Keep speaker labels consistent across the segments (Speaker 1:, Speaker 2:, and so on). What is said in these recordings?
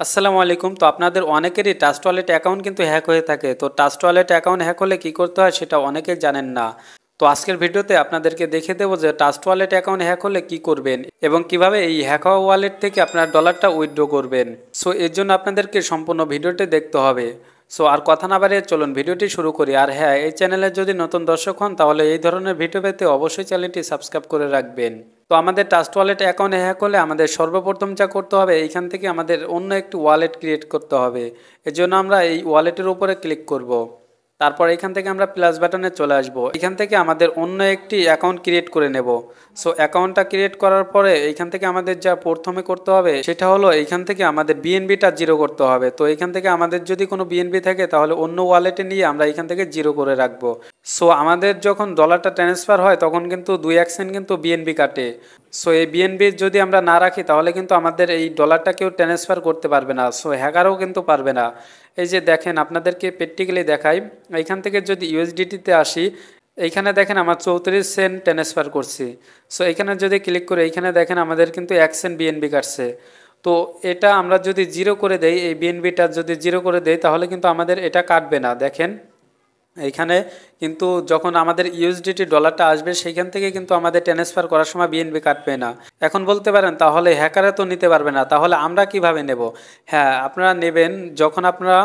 Speaker 1: আসসালামু আলাইকুম। তো আপনাদের অনেকেরই ট্রাস্ট ওয়ালেট অ্যাকাউন্ট কিন্তু হ্যাক হয়ে থাকে। তো ট্রাস্ট ওয়ালেট অ্যাকাউন্ট হ্যাক হলে কি করতে হয় সেটা অনেকেই জানেন না। তো আজকের ভিডিওতে আপনাদেরকে দেখিয়ে দেবো যে ট্রাস্ট ওয়ালেট অ্যাকাউন্ট হ্যাক হলে কি করবেন এবং কিভাবে এই হ্যাক হওয়া ওয়ালেট থেকে আপনার ডলারটা উইথড্র করবেন। সো এর জন্য আপনাদেরকে সম্পূর্ণ ভিডিওটি দেখতে হবে। সো আর কথা না বাড়িয়ে চলুন ভিডিওটি শুরু করি। আর হ্যাঁ, এই চ্যানেলে যদি নতুন দর্শক হন তাহলে এই ধরনের ভিডিও পেতে অবশ্যই চ্যানেলটি সাবস্ক্রাইব করে রাখবেন। তো আমাদের ট্রাস্ট ওয়ালেট অ্যাকাউন্টে হ্যাক হলে আমাদের সর্বপ্রথম যা করতে হবে, এইখান থেকে আমাদের অন্য একটি ওয়ালেট ক্রিয়েট করতে হবে। এজন্য আমরা এই ওয়ালেটের উপরে ক্লিক করব। তারপর এখান থেকে আমরা প্লাস বাটনে চলে আসব। এখান থেকে আমাদের অন্য একটি অ্যাকাউন্ট ক্রিয়েট করে নেব। সো অ্যাকাউন্টটা ক্রিয়েট করার পরে এইখান থেকে আমাদের যা প্রথমে করতে হবে সেটা হলো এইখান থেকে আমাদের বিএনবিটা জিরো করতে হবে। তো এইখান থেকে আমাদের যদি কোনো বিএনবি থাকে তাহলে অন্য ওয়ালেটে নিয়ে আমরা এখান থেকে জিরো করে রাখবো। সো আমাদের যখন ডলারটা ট্রান্সফার হয় তখন কিন্তু 2% কিন্তু বিএনবি কাটে। সো এই বিএনবি যদি আমরা না রাখি তাহলে কিন্তু আমাদের এই ডলারটা কেউ ট্রান্সফার করতে পারবে না। সো হ্যাকারও কিন্তু পারবে না। এই যে দেখেন, আপনাদেরকে প্র্যাকটিক্যালি দেখাই। এইখান থেকে যদি ইউএসডিটিতে আসি, এইখানে দেখেন আমার 34 সেন্ট ট্রান্সফার করছি। সো এইখানে যদি ক্লিক করে এইখানে দেখেন আমাদের কিন্তু 1 সেন্ট বিএনবি কাটছে। তো এটা আমরা যদি জিরো করে দেই, এই বিএনবিটা যদি জিরো করে দেই তাহলে কিন্তু আমাদের এটা কাটবে না। দেখেন এইখানে কিন্তু যখন আমাদের ইউএসডিটি ডলারটা আসবে সেইখান থেকে কিন্তু আমাদের ট্রান্সফার করার সময় বিএনবি কাটবে না। এখন বলতে পারেন তাহলে হ্যাকারে তো নিতে পারবে না, তাহলে আমরা কিভাবে নেব? হ্যাঁ, আপনারা নেবেন যখন আপনারা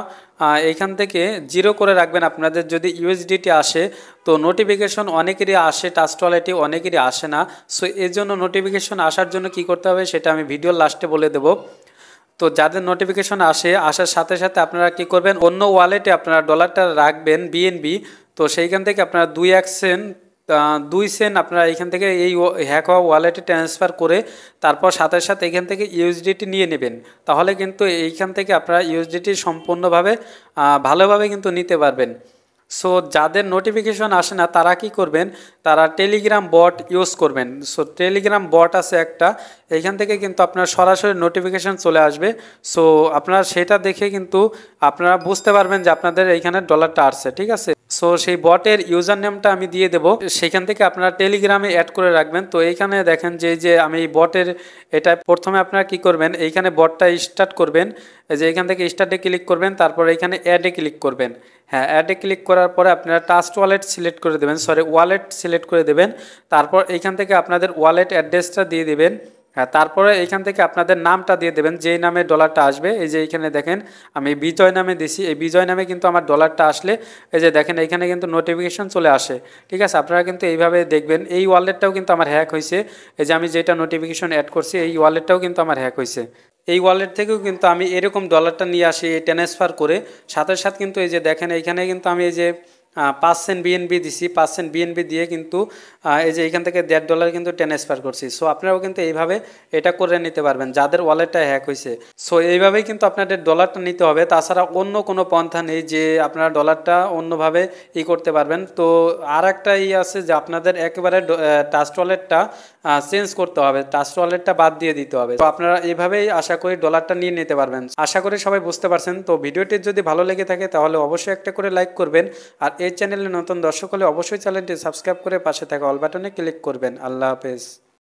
Speaker 1: এইখান থেকে জিরো করে রাখবেন। আপনাদের যদি ইউএসডিটি আসে তো নোটিফিকেশন অনেকেরই আসে, ট্রাস্ট ওয়ালেটে অনেকেরই আসে না। সো এর জন্য নোটিফিকেশন আসার জন্য কি করতে হবে সেটা আমি ভিডিওর লাস্টে বলে দেবো। তো যাদের নোটিফিকেশন আসার সাথে সাথে আপনারা কি করবেন, অন্য ওয়ালেটে আপনারা ডলারটা রাখবেন বিএনবি। তো সেইখান থেকে আপনারা 2 সেন্ট আপনারা এইখান থেকে এই হ্যাক হওয়া ওয়ালেটে ট্রান্সফার করে তারপর সাথে সাথে এখান থেকে ইউএসডিটি নিয়ে নেবেন। তাহলে কিন্তু এইখান থেকে আপনারা ইউএসডিটি সম্পূর্ণভাবে ভালোভাবে কিন্তু নিতে পারবেন। সো যাদের নোটিফিকেশন আসে না তারা কি করবেন, তারা টেলিগ্রাম বট ইউজ করবেন। সো টেলিগ্রাম বট আছে একটা, এইখান থেকে কিন্তু আপনার সরাসরি নোটিফিকেশন চলে আসবে। সো আপনারা সেটা দেখে কিন্তু আপনারা বুঝতে পারবেন যে আপনাদের এইখানে ডলারটা আসছে, ঠিক আছে। সো সেই বটের ইউজার নেমটা আমি দিয়ে দেবো, সেখান থেকে আপনারা টেলিগ্রামে অ্যাড করে রাখবেন। তো এইখানে দেখেন যে আমি বটের এটা প্রথমে আপনারা কি করবেন, এইখানে বটটা স্টার্ট করবেন। এই যে এইখান থেকে স্টার্টে ক্লিক করবেন, তারপর এইখানে অ্যাডে ক্লিক করবেন। হ্যাঁ, অ্যাডে ক্লিক করার পরে আপনারা ট্রাস্ট ওয়ালেট সিলেক্ট করে দেবেন, ওয়ালেট সিলেক্ট করে দেবেন। তারপর এইখান থেকে আপনাদের ওয়ালেট অ্যাড্রেসটা দিয়ে দেবেন। হ্যাঁ, তারপরে এইখান থেকে আপনাদের নামটা দিয়ে দেবেন, যেই নামে ডলারটা আসবে। এই যে এইখানে দেখেন আমি বিজয় নামে দিছি, এই বিজয় নামে কিন্তু আমার ডলারটা আসলে এই যে দেখেন এইখানে কিন্তু নোটিফিকেশন চলে আসে, ঠিক আছে। আপনারা কিন্তু এইভাবে দেখবেন। এই ওয়ালেটটাও কিন্তু আমার হ্যাক হয়েছে। এই যে আমি যেটা নোটিফিকেশন অ্যাড করছি এই ওয়ালেটটাও কিন্তু আমার হ্যাক হয়েছে। এই ওয়ালেট থেকেও কিন্তু আমি এরকম ডলারটা নিয়ে আসি ট্রান্সফার করে সাথে সাথে কিন্তু এই যে দেখেন এইখানে কিন্তু আমি এই যে 5 সেন্ট বিএনবি দিছি, 5 সেন্ট বিএনবি দিয়ে কিন্তু এই যে এখান থেকে $1.5 কিন্তু ট্রান্সফার করছি। সো আপনারাও কিন্তু এইভাবে এটা করে নিতে পারবেন যাদের ওয়ালেটটা হ্যাক হয়েছে। সো এইভাবেই কিন্তু আপনাদের ডলারটা নিতে হবে, তাছাড়া অন্য কোনো পন্থা নেই যে আপনারা ডলারটা অন্যভাবে করতে পারবেন। তো আর একটা আছে যে আপনাদের একেবারে ট্রাস্ট ওয়ালেটটা চেঞ্জ করতে হবে, ট্রাস্ট ওয়ালেটটা বাদ দিয়ে দিতে হবে। তো আপনারা এইভাবেই আশা করি ডলারটা নিয়ে নিতে পারবেন। আশা করি সবাই বুঝতে পারছেন। তো ভিডিওটি যদি ভালো লেগে থাকে তাহলে অবশ্যই একটা করে লাইক করবেন। আর এই চ্যানেলে নতুন দর্শক হলে অবশ্যই চ্যানেলটি সাবস্ক্রাইব করে পাশে থাকা অল বাটনে ক্লিক করবেন। আল্লাহ হাফেজ।